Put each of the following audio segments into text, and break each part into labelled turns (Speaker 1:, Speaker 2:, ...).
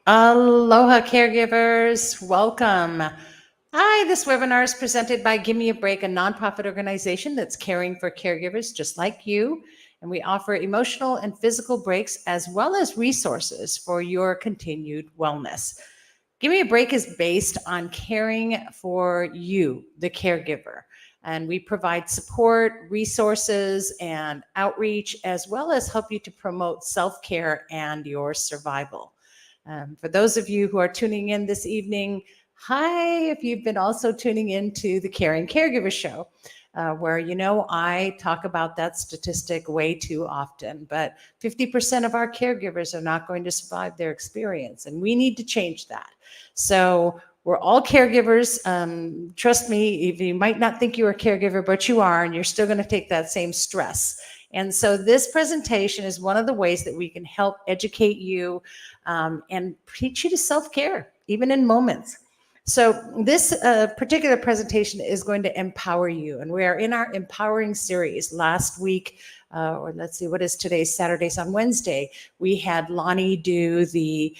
Speaker 1: Aloha, caregivers. Welcome. Hi, this webinar is presented by Gimme A Break, a nonprofit organization that's caring for caregivers just like you. And we offer emotional and physical breaks as well as resources for your continued wellness. Gimme A Break is based on caring for you, the caregiver. And we provide support, resources, and outreach, as well as help you to promote self care and your survival. For those of you who are tuning in this evening, hi, if you've been also tuning into the Caring Caregiver Show, where, I talk about that statistic way too often, but 50% of our caregivers are not going to survive their experience, and we need to change that. So we're all caregivers. Trust me, if you might not think you're a caregiver, but you are, and you're still going to take that same stress. And so this presentation is one of the ways that we can help educate you and teach you to self-care, even in moments. So this particular presentation is going to empower you. And we are in our Empowering series. Last week, or let's see, what is today? Saturday. So on Wednesday, we had Lonnie do the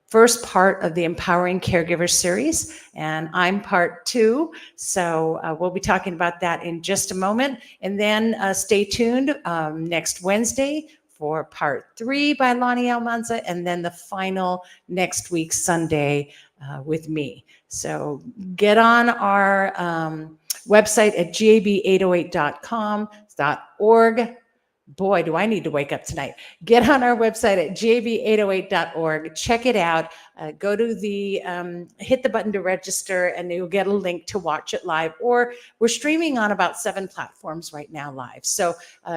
Speaker 1: first part of the Empowering Caregiver Series, and I'm part 2. So we'll be talking about that in just a moment. And then stay tuned next Wednesday for part 3 by Lonnie Almanza, and then the final next week, Sunday, with me. So get on our website at gab808.com.org. Boy, do I need to wake up tonight. Get on our website at gab808.org. Check it out. Go to the, hit the button to register, and you'll get a link to watch it live. Or we're streaming on about 7 platforms right now live. So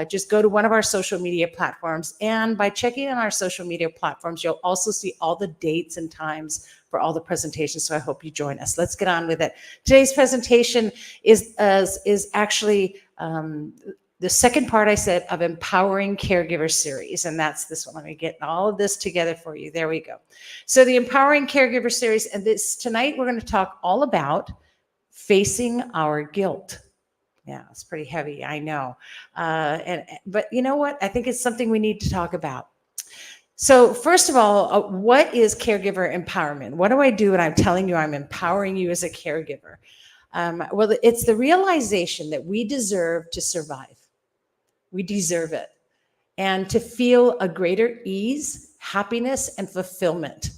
Speaker 1: just go to one of our social media platforms. And by checking on our social media platforms, you'll also see all the dates and times for all the presentations. So I hope you join us. Let's get on with it. Today's presentation is actually the second part, I said, of Empowering Caregiver Series, and that's this one. Let me get all of this together for you. There we go. So the Empowering Caregiver Series, and tonight we're going to talk all about facing our guilt. Yeah, it's pretty heavy, I know. But you know what? I think it's something we need to talk about. So first of all, what is caregiver empowerment? What do I do when I'm telling you I'm empowering you as a caregiver? Well, it's the realization that we deserve to survive. We deserve it. And to feel a greater ease, happiness, and fulfillment.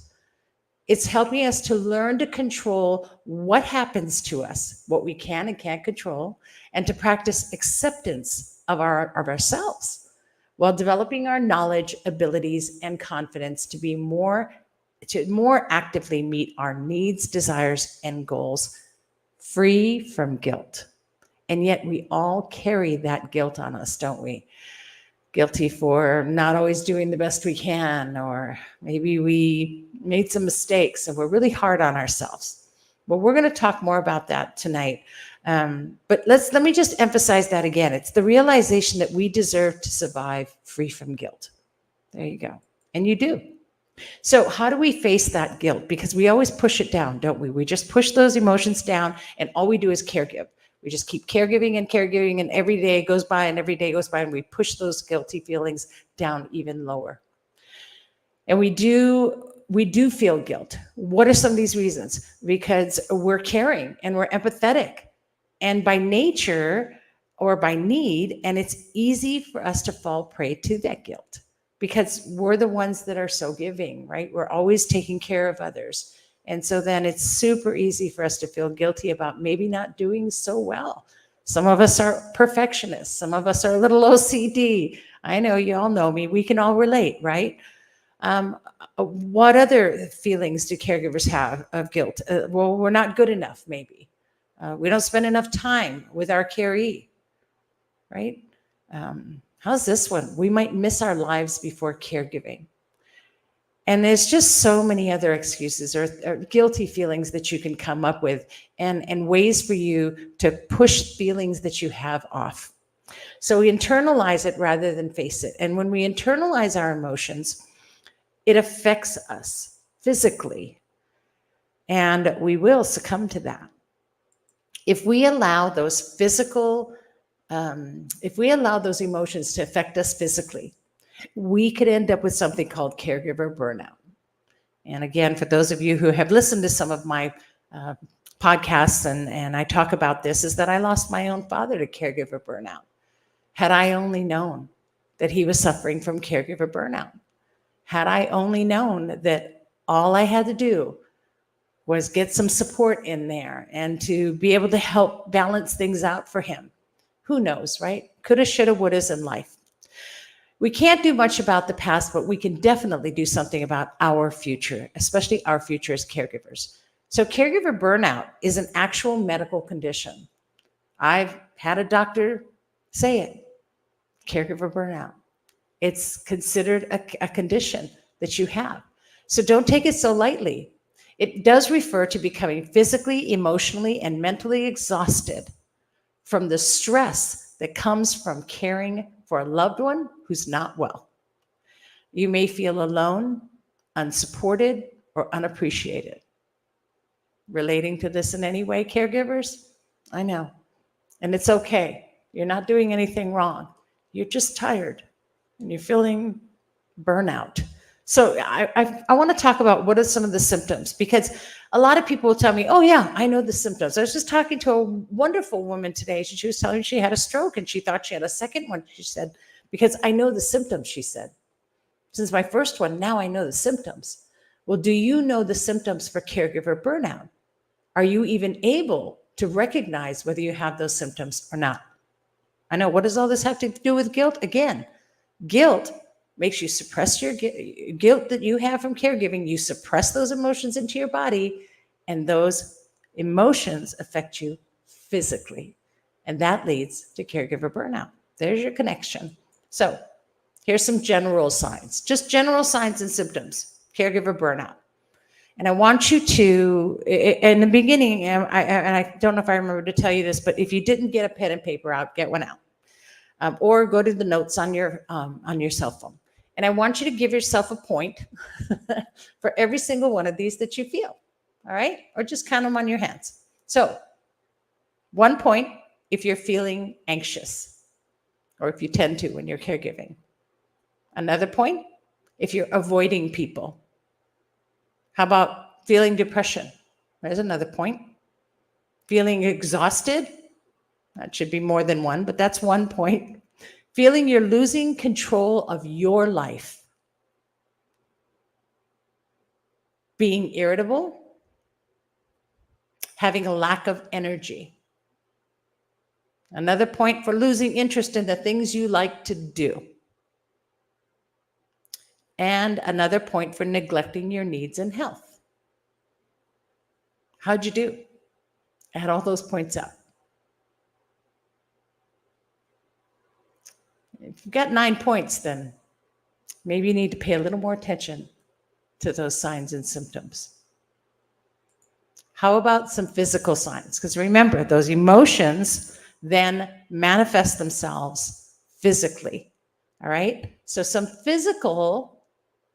Speaker 1: It's helping us to learn to control what happens to us, what we can and can't control, and to practice acceptance of ourselves while developing our knowledge, abilities, and confidence to more actively meet our needs, desires, and goals, free from guilt. And yet we all carry that guilt on us, don't we? Guilty for not always doing the best we can, or maybe we made some mistakes and we're really hard on ourselves. Well, we're going to talk more about that tonight. But let me just emphasize that again. It's the realization that we deserve to survive free from guilt. There you go. And you do. So how do we face that guilt? Because we always push it down, don't we? We just push those emotions down, and all we do is caregive. We just keep caregiving, and every day goes by, and we push those guilty feelings down even lower. And we do feel guilt. What are some of these reasons? Because we're caring and we're empathetic, and by nature or by need, and it's easy for us to fall prey to that guilt because we're the ones that are so giving, right? We're always taking care of others. And so then it's super easy for us to feel guilty about maybe not doing so well. Some of us are perfectionists. Some of us are a little OCD. I know, you all know me. We can all relate, right? What other feelings do caregivers have of guilt? Well, we're not good enough, maybe. We don't spend enough time with our caree, right? How's this one? We might miss our lives before caregiving. And there's just so many other excuses or guilty feelings that you can come up with, and ways for you to push feelings that you have off. So we internalize it rather than face it. And when we internalize our emotions, it affects us physically, and we will succumb to that. If we allow those emotions to affect us physically, we could end up with something called caregiver burnout. And again, for those of you who have listened to some of my podcasts and I talk about this, is that I lost my own father to caregiver burnout. Had I only known that he was suffering from caregiver burnout, had I only known that all I had to do was get some support in there and to be able to help balance things out for him. Who knows, right? Coulda, shoulda, wouldas in life. We can't do much about the past, but we can definitely do something about our future, especially our future as caregivers. So caregiver burnout is an actual medical condition. I've had a doctor say it, caregiver burnout. It's considered a condition that you have. So don't take it so lightly. It does refer to becoming physically, emotionally, and mentally exhausted from the stress that comes from caring for a loved one who's not well. You may feel alone, unsupported, or unappreciated. Relating to this in any way, caregivers? I know. And it's okay. You're not doing anything wrong. You're just tired and you're feeling burnout. So I want to talk about what are some of the symptoms, because a lot of people will tell me, oh yeah, I know the symptoms. I was just talking to a wonderful woman today. She was telling me she had a stroke and she thought she had a second one. She said, because I know the symptoms, she said. Since my first one, now I know the symptoms. Well, do you know the symptoms for caregiver burnout? Are you even able to recognize whether you have those symptoms or not? I know, what does all this have to do with guilt? Again, guilt makes you suppress your guilt that you have from caregiving. You suppress those emotions into your body, and those emotions affect you physically. And that leads to caregiver burnout. There's your connection. So here's some general signs, just general signs and symptoms, caregiver burnout. And I want you to, in the beginning, and I don't know if I remember to tell you this, but if you didn't get a pen and paper out, get one out. Or go to the notes on your cell phone. And I want you to give yourself a point for every single one of these that you feel, all right? Or just count them on your hands. So 1 point if you're feeling anxious, or if you tend to when you're caregiving. Another point if you're avoiding people. How about feeling depression? There's another point. Feeling exhausted? That should be more than one, but that's 1 point. Feeling you're losing control of your life. Being irritable. Having a lack of energy. Another point for losing interest in the things you like to do. And another point for neglecting your needs and health. How'd you do? Add all those points up. If you've got 9 points, then maybe you need to pay a little more attention to those signs and symptoms. How about some physical signs? Because remember, those emotions then manifest themselves physically, all right? So some physical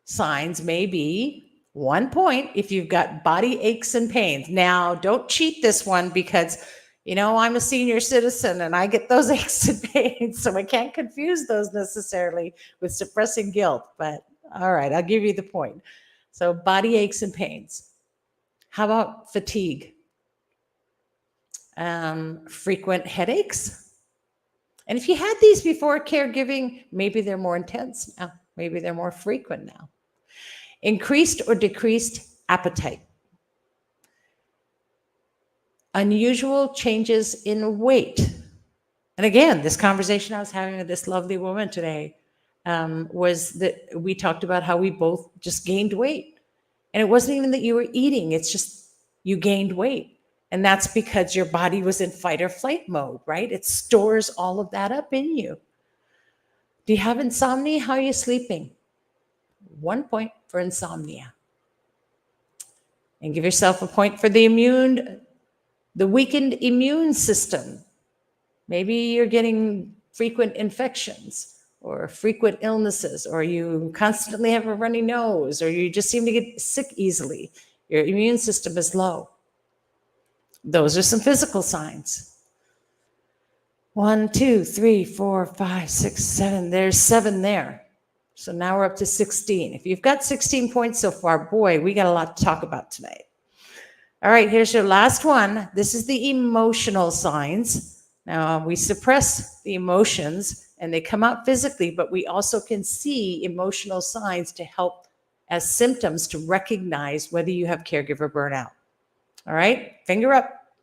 Speaker 1: signs may be 1 point if you've got body aches and pains. Now, don't cheat this one because I'm a senior citizen and I get those aches and pains, so I can't confuse those necessarily with suppressing guilt, but all right, I'll give you the point. So body aches and pains. How about fatigue? Frequent headaches? And if you had these before caregiving, maybe they're more intense now. Maybe they're more frequent now. Increased or decreased appetite. Unusual changes in weight. And again, this conversation I was having with this lovely woman today was that we talked about how we both just gained weight. And it wasn't even that you were eating, it's just you gained weight. And that's because your body was in fight or flight mode, right? It stores all of that up in you. Do you have insomnia? How are you sleeping? 1 point for insomnia. And give yourself a point for the weakened immune system. Maybe you're getting frequent infections or frequent illnesses, or you constantly have a runny nose, or you just seem to get sick easily. Your immune system is low. Those are some physical signs. 1, 2, 3, 4, 5, 6, 7. There's 7 there. So now we're up to 16. If you've got 16 points so far, boy, we got a lot to talk about tonight. All right, here's your last one. This is the emotional signs. Now, we suppress the emotions and they come out physically, but we also can see emotional signs to help as symptoms to recognize whether you have caregiver burnout. All right, finger up.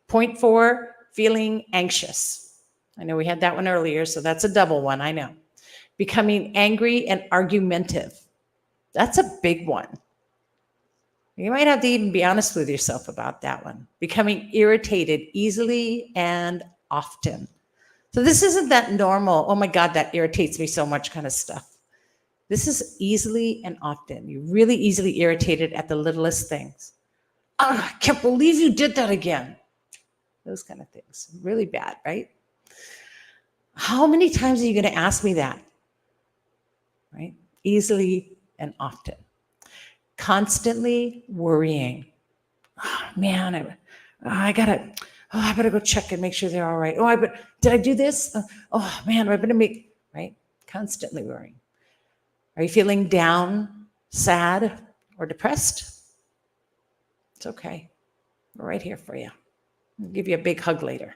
Speaker 1: Point 4, feeling anxious. I know we had that one earlier, so that's a double one, I know. Becoming angry and argumentative. That's a big one. You might have to even be honest with yourself about that one. Becoming irritated easily and often. So this isn't that normal, oh my God, that irritates me so much kind of stuff. This is easily and often. You're really easily irritated at the littlest things. Oh, I can't believe you did that again. Those kind of things. Really bad, right? How many times are you going to ask me that? Right? Easily and often. Constantly worrying. Oh, man, I better go check and make sure they're all right. Did I do this? Oh man, I better make, right? Constantly worrying. Are you feeling down, sad, or depressed? It's okay. We're right here for you. I'll give you a big hug later.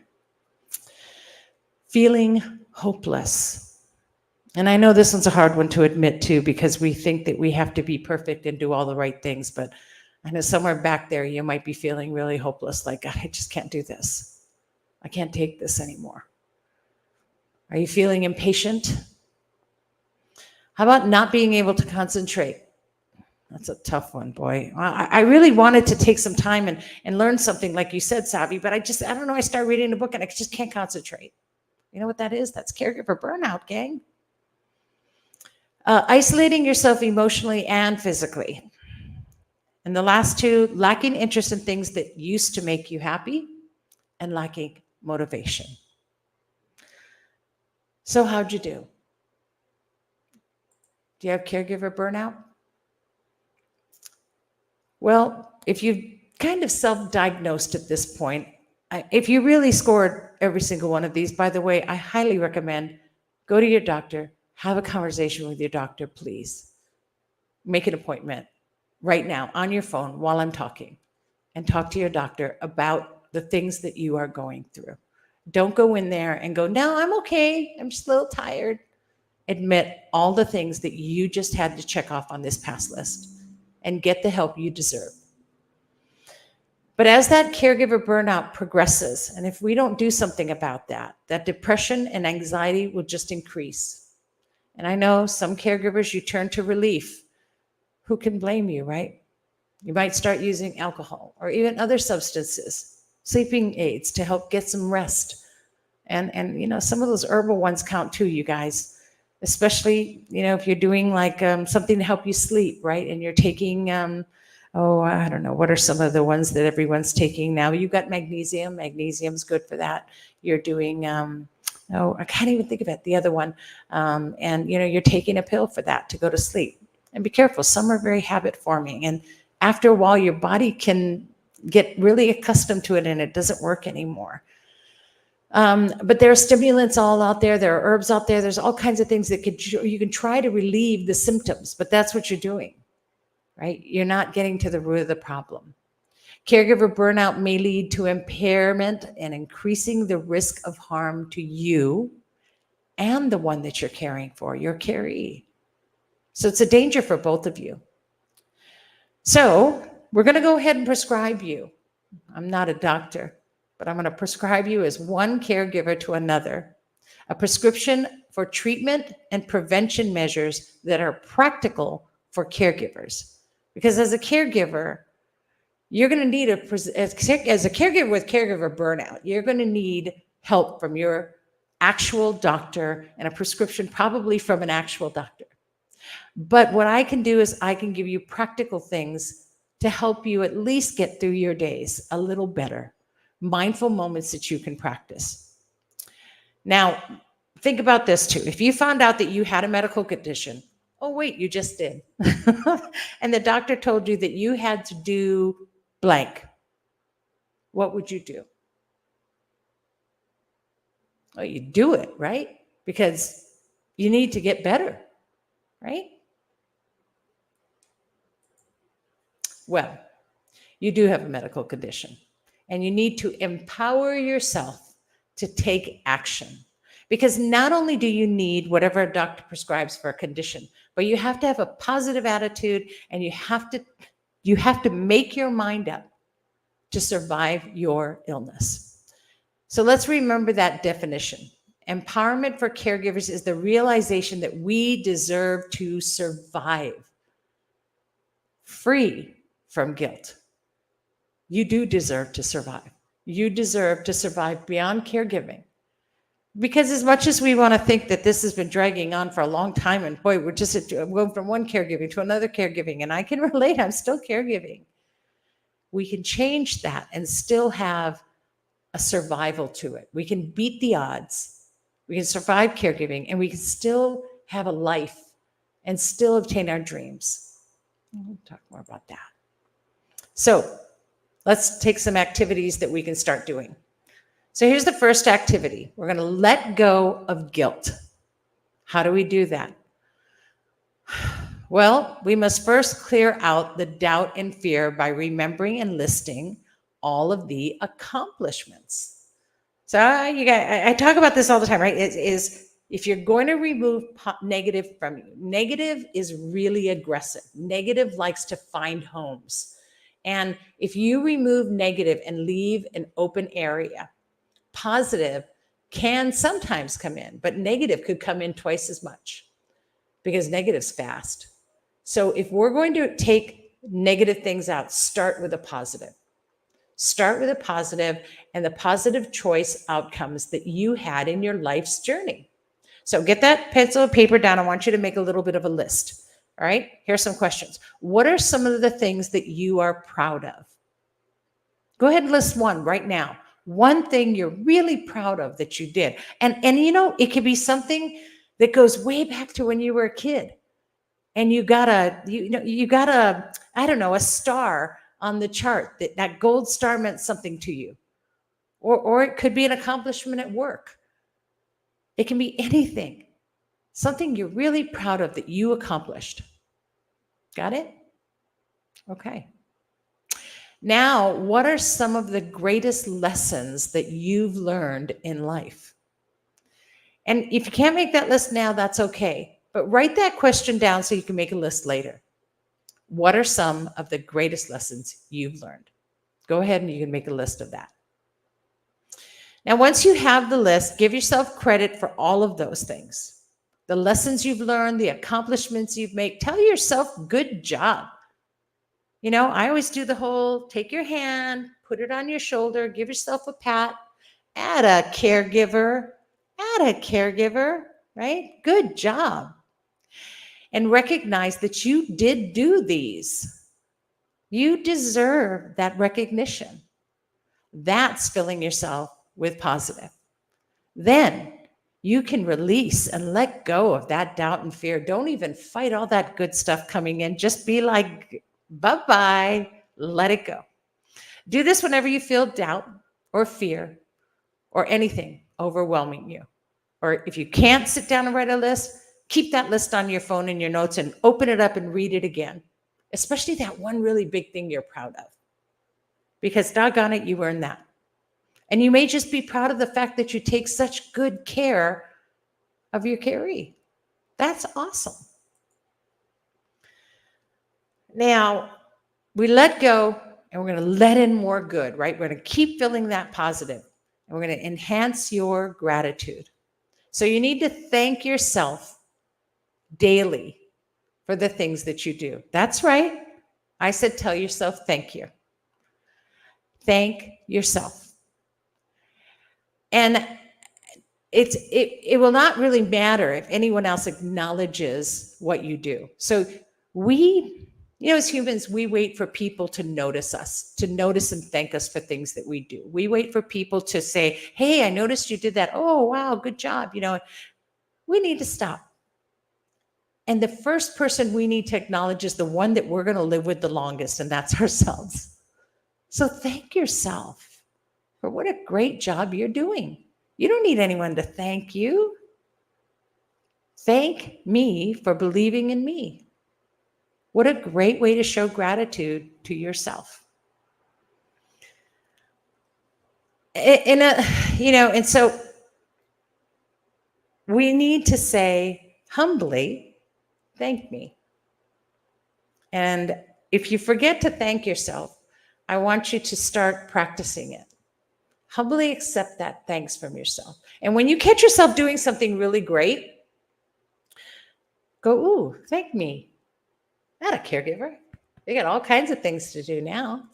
Speaker 1: Feeling hopeless. And I know this one's a hard one to admit to because we think that we have to be perfect and do all the right things, but I know somewhere back there you might be feeling really hopeless, like, God, I just can't do this. I can't take this anymore. Are you feeling impatient? How about not being able to concentrate? That's a tough one, boy. I really wanted to take some time and learn something like you said, Savy, but I don't know, I start reading a book and I just can't concentrate. You know what that is? That's caregiver burnout, gang. Isolating yourself emotionally and physically. And the last two, lacking interest in things that used to make you happy and lacking motivation. So how'd you do? Do you have caregiver burnout? Well, if you've kind of self-diagnosed at this point, if you really scored every single one of these, by the way, I highly recommend go to your doctor, have a conversation with your doctor, please. Make an appointment right now on your phone while I'm talking and talk to your doctor about the things that you are going through. Don't go in there and go, no, I'm okay. I'm just a little tired. Admit all the things that you just had to check off on this past list and get the help you deserve. But as that caregiver burnout progresses, and if we don't do something about that, that depression and anxiety will just increase. And I know some caregivers, you turn to relief. Who can blame you, right? You might start using alcohol or even other substances, sleeping aids to help get some rest. And you know, some of those herbal ones count too, you guys, especially, you know, if you're doing like something to help you sleep, right? And you're taking, I don't know, what are some of the ones that everyone's taking now? You've got magnesium. Magnesium's good for that. You're doing, I can't even think of it, the other one. And, you know, you're taking a pill for that to go to sleep. And be careful, some are very habit forming. And after a while, your body can get really accustomed to it and it doesn't work anymore. But there are stimulants all out there. There are herbs out there. There's all kinds of things that you can try to relieve the symptoms, but that's what you're doing, right? You're not getting to the root of the problem. Caregiver burnout may lead to impairment and increasing the risk of harm to you and the one that you're caring for, your caree. So it's a danger for both of you. So we're going to go ahead and prescribe you. I'm not a doctor, but I'm going to prescribe you as one caregiver to another, a prescription for treatment and prevention measures that are practical for caregivers. Because as a caregiver, you're going to need as a caregiver with caregiver burnout, you're going to need help from your actual doctor and a prescription probably from an actual doctor. But what I can do is I can give you practical things to help you at least get through your days a little better. Mindful moments that you can practice. Now, think about this too. If you found out that you had a medical condition, oh wait, you just did. And the doctor told you that you had to do blank, what would you do? Well, you do it, right? Because you need to get better. right? Well, you do have a medical condition, and you need to empower yourself to take action. Because not only do you need whatever a doctor prescribes for a condition, but you have to have a positive attitude, and you have to make your mind up to survive your illness. So let's remember that definition. Empowerment for caregivers is the realization that we deserve to survive free from guilt. You do deserve to survive. You deserve to survive beyond caregiving. Because as much as we want to think that this has been dragging on for a long time, and boy, we're just going from one caregiving to another caregiving, and I can relate, I'm still caregiving. We can change that and still have a survival to it. We can beat the odds. We can survive caregiving, and we can still have a life and still obtain our dreams. We'll talk more about that. So let's take some activities that we can start doing. So here's the first activity. We're going to let go of guilt. How do we do that? Well, we must first clear out the doubt and fear by remembering and listing all of the accomplishments. So I talk about this all the time, right? Is if you're going to remove negative from you, negative is really aggressive. Negative likes to find homes. And if you remove negative and leave an open area, positive can sometimes come in, but negative could come in twice as much because negative's fast. So if we're going to take negative things out, start with a positive. Start with a positive and the positive choice outcomes that you had in your life's journey. So get that pencil and paper down. I want you to make a little bit of a list. All right, here's some questions. What are some of the things that you are proud of? Go ahead and list one right now. One thing you're really proud of that you did. And you know, it could be something that goes way back to when you were a kid. And you got a, I don't know, a star on the chart. That gold star meant something to you. Or it could be an accomplishment at work. It can be anything. Something you're really proud of that you accomplished. Got it? Okay. Now, what are some of the greatest lessons that you've learned in life? And if you can't make that list now, that's okay. But write that question down so you can make a list later. What are some of the greatest lessons you've learned? Go ahead and you can make a list of that. Now, once you have the list, give yourself credit for all of those things. The lessons you've learned, the accomplishments you've made. Tell yourself, good job. You know, I always do the whole take your hand, put it on your shoulder, give yourself a pat, add a caregiver, right? Good job. And recognize that you did do these. You deserve that recognition. That's filling yourself with positive. Then you can release and let go of that doubt and fear. Don't even fight all that good stuff coming in. Just be like, bye-bye, let it go. Do this whenever you feel doubt or fear or anything overwhelming you. Or if you can't sit down and write a list, keep that list on your phone in your notes and open it up and read it again, especially that one really big thing you're proud of. Because doggone it, you earned that. And you may just be proud of the fact that you take such good care of your caree. That's awesome. Now, we let go and we're going to let in more good, right? We're going to keep feeling that positive and we're going to enhance your gratitude. So you need to thank yourself daily for the things that you do. That's right. I said, tell yourself thank you. Thank yourself. And it will not really matter if anyone else acknowledges what you do. So we, you know, as humans, we wait for people to notice us, to notice and thank us for things that we do. We wait for people to say, hey, I noticed you did that. Oh, wow, good job. You know, we need to stop. And the first person we need to acknowledge is the one that we're going to live with the longest, and that's ourselves. So thank yourself for what a great job you're doing. You don't need anyone to thank you. Thank me for believing in me. What a great way to show gratitude to yourself. And so we need to say humbly, thank me. And if you forget to thank yourself, I want you to start practicing it. Humbly accept that thanks from yourself. And when you catch yourself doing something really great, go, ooh, thank me. Not a caregiver. They got all kinds of things to do now.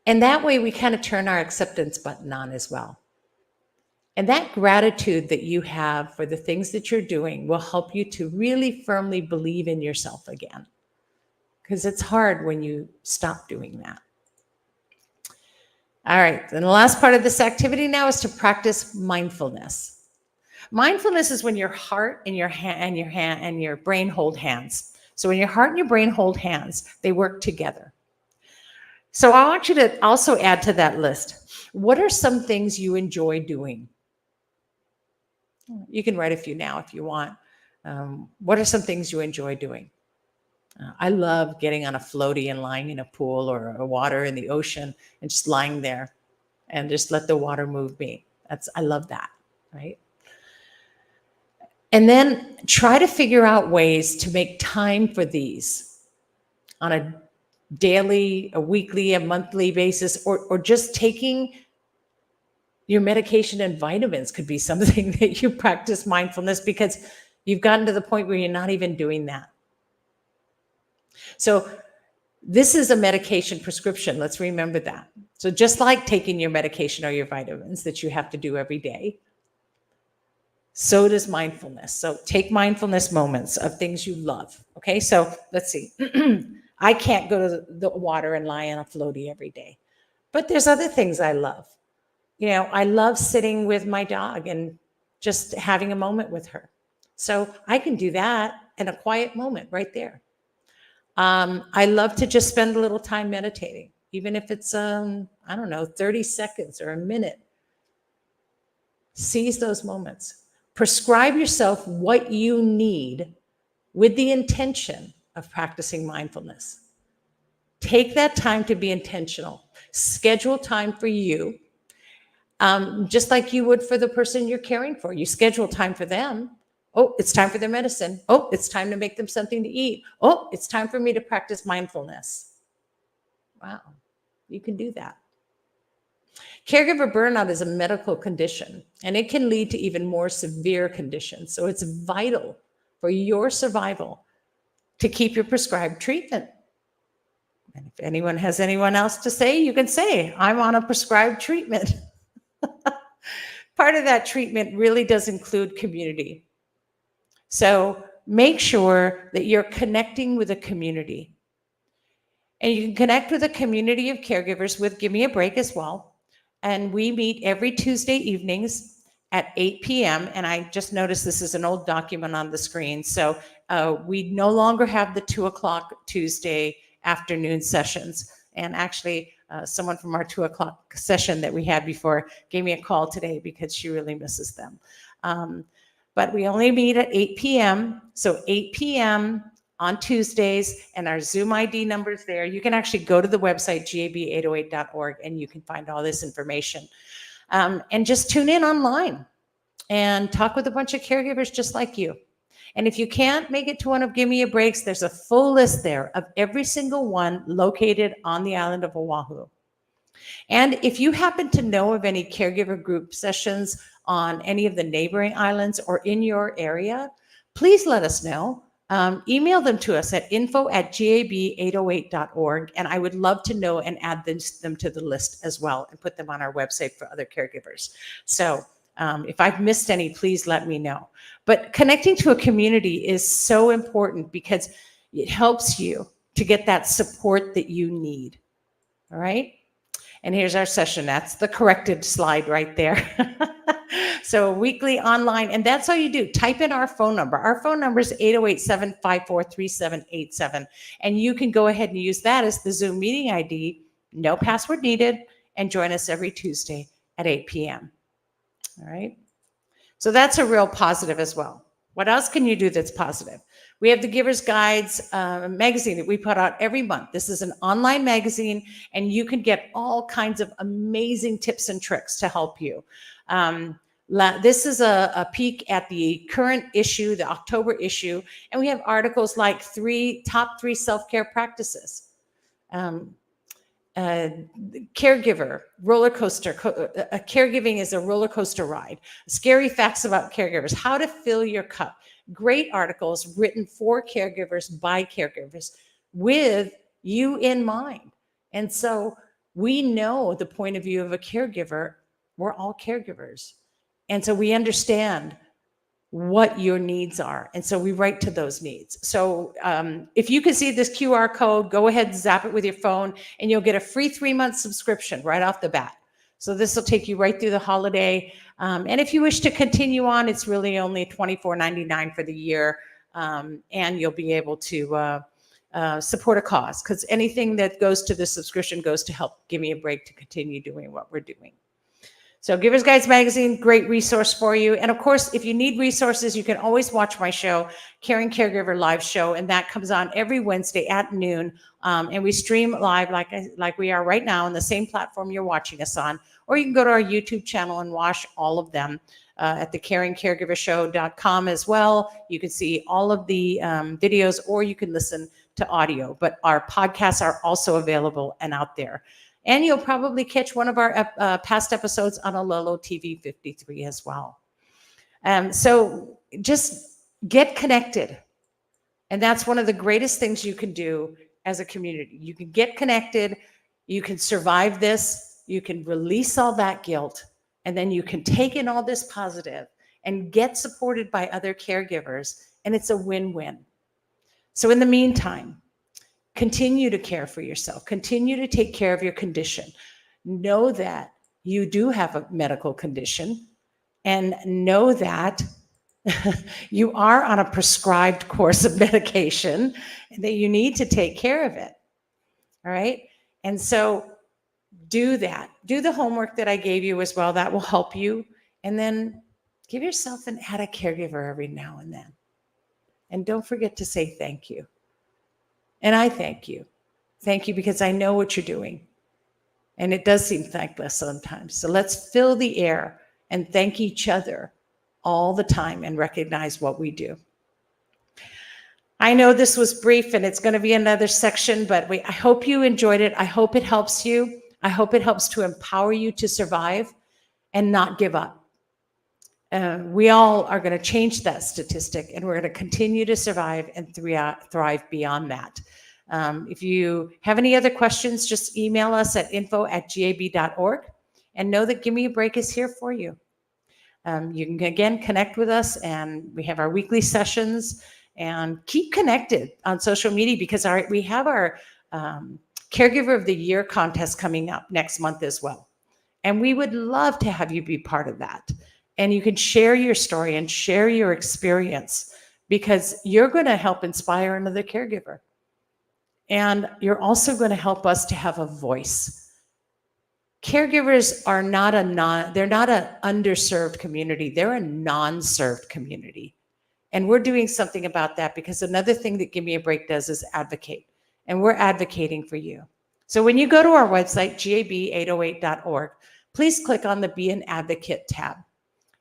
Speaker 1: And that way we kind of turn our acceptance button on as well. And that gratitude that you have for the things that you're doing will help you to really firmly believe in yourself again. Because it's hard when you stop doing that. All right, and the last part of this activity now is to practice mindfulness. Mindfulness is when your heart and your brain hold hands. So when your heart and your brain hold hands, they work together. So I want you to also add to that list, what are some things you enjoy doing? You can write a few now if you want. What are some things you enjoy doing? I love getting on a floaty and lying in a pool or a water in the ocean and just lying there and just let the water move me. I love that, right? And then try to figure out ways to make time for these on a daily, a weekly, a monthly basis, or just taking your medication and vitamins could be something that you practice mindfulness, because you've gotten to the point where you're not even doing that. So this is a medication prescription. Let's remember that. So just like taking your medication or your vitamins that you have to do every day, so does mindfulness. So take mindfulness moments of things you love. Okay, so let's see. I can't go to the water and lie on a floaty every day, but there's other things I love. I love sitting with my dog and just having a moment with her. So I can do that in a quiet moment right there. I love to just spend a little time meditating, even if it's, 30 seconds or a minute. Seize those moments. Prescribe yourself what you need with the intention of practicing mindfulness. Take that time to be intentional. Schedule time for you, just like you would for the person you're caring for. You schedule time for them. Oh, it's time for their medicine. Oh, it's time to make them something to eat. Oh, it's time for me to practice mindfulness. Wow, you can do that. Caregiver burnout is a medical condition, and it can lead to even more severe conditions. So it's vital for your survival to keep your prescribed treatment. And if anyone has anyone else to say, you can say, I'm on a prescribed treatment. Part of that treatment really does include community. So make sure that you're connecting with a community. And you can connect with a community of caregivers with Gimme A Break as well. And we meet every Tuesday evenings at 8 p.m. And I just noticed this is an old document on the screen. So we no longer have the 2 o'clock Tuesday afternoon sessions. And actually, someone from our 2 o'clock session that we had before gave me a call today because she really misses them. But we only meet at 8 p.m. So 8 p.m. on Tuesdays, and our Zoom ID number is there. You can actually go to the website, gab808.org, and you can find all this information. And just tune in online and talk with a bunch of caregivers just like you. And if you can't make it to one of Gimme A Breaks, there's a full list there of every single one located on the island of Oahu. And if you happen to know of any caregiver group sessions on any of the neighboring islands or in your area, please let us know. Email them to us at info@gab808.org, and I would love to know and add them to the list as well and put them on our website for other caregivers. So if I've missed any, please let me know. But connecting to a community is so important because it helps you to get that support that you need. All right? And here's our session. That's the corrected slide right there. So weekly online, and that's all you do. Type in our phone number. Our phone number is 808-754-3787. And you can go ahead and use that as the Zoom meeting ID, no password needed, and join us every Tuesday at 8 p.m. All right. So that's a real positive as well. What else can you do that's positive? We have the Giver's Guides magazine that we put out every month. This is an online magazine, and you can get all kinds of amazing tips and tricks to help you. This is a peek at the current issue, the October issue, and we have articles like top three self-care practices. Caregiver roller coaster. Caregiving is a roller coaster ride. Scary facts about caregivers. How to fill your cup. Great articles written for caregivers by caregivers with you in mind. And so we know the point of view of a caregiver. We're all caregivers. And so we understand what your needs are. And so we write to those needs. So if you can see this QR code, go ahead and zap it with your phone, and you'll get a free 3-month subscription right off the bat. So this will take you right through the holiday. And if you wish to continue on, it's really only $24.99 for the year. And you'll be able to support a cause, because anything that goes to the subscription goes to help Give Me a Break to continue doing what we're doing. So Giver's Guides Magazine, great resource for you. And of course, if you need resources, you can always watch my show, Caring Caregiver Live Show, and that comes on every Wednesday at noon. And we stream live like we are right now on the same platform you're watching us on. Or you can go to our YouTube channel and watch all of them at the caringcaregivershow.com as well. You can see all of the videos, or you can listen to audio. But our podcasts are also available and out there. And you'll probably catch one of our past episodes on Alolo TV 53 as well. So just get connected. And that's one of the greatest things you can do as a community. You can get connected. You can survive this. You can release all that guilt. And then you can take in all this positive and get supported by other caregivers. And it's a win-win. So in the meantime, continue to care for yourself. Continue to take care of your condition. Know that you do have a medical condition, and know that you are on a prescribed course of medication and that you need to take care of it. All right. And so do that. Do the homework that I gave you as well. That will help you. And then give yourself an added caregiver every now and then. And don't forget to say thank you. And I thank you. Thank you, because I know what you're doing. And it does seem thankless sometimes. So let's fill the air and thank each other all the time and recognize what we do. I know this was brief and it's going to be another section, but I hope you enjoyed it. I hope it helps you. I hope it helps to empower you to survive and not give up. We all are going to change that statistic, and we're going to continue to survive and thrive beyond that. If you have any other questions, just email us at info@gab.org, and know that Give Me a Break is here for you. You can, again, connect with us, and we have our weekly sessions, and keep connected on social media, because we have our Caregiver of the Year contest coming up next month as well. And we would love to have you be part of that. And you can share your story and share your experience, because you're going to help inspire another caregiver. And you're also going to help us to have a voice. Caregivers are they're not an underserved community. They're a non-served community. And we're doing something about that, because another thing that Give Me a Break does is advocate. And we're advocating for you. So when you go to our website, gab808.org, please click on the Be an Advocate tab.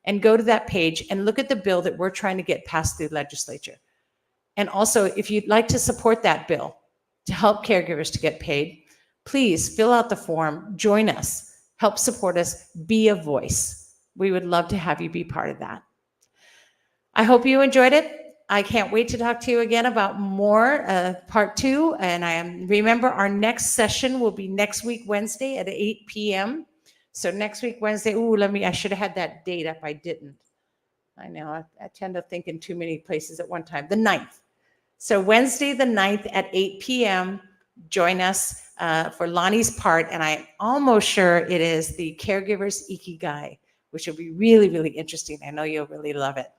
Speaker 1: And go to that page and look at the bill that we're trying to get passed through the legislature. And also, if you'd like to support that bill to help caregivers to get paid, please fill out the form, join us, help support us, be a voice. We would love to have you be part of that. I hope you enjoyed it. I can't wait to talk to you again about more, part 2. And remember, our next session will be next week, Wednesday at 8 p.m. So next week, Wednesday, I should have had that date up. I didn't. I know, I tend to think in too many places at one time. The 9th. So Wednesday, the 9th at 8 p.m., join us for Lonnie's part. And I'm almost sure it is the Caregivers Ikigai, which will be really, really interesting. I know you'll really love it.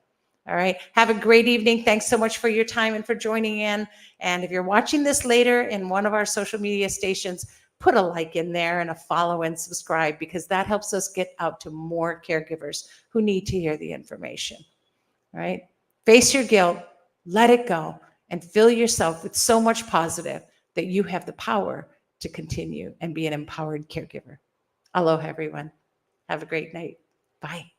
Speaker 1: All right. Have a great evening. Thanks so much for your time and for joining in. And if you're watching this later in one of our social media stations, put a like in there and a follow and subscribe, because that helps us get out to more caregivers who need to hear the information. All right. Face your guilt, let it go, and fill yourself with so much positive that you have the power to continue and be an empowered caregiver. Aloha, everyone. Have a great night. Bye.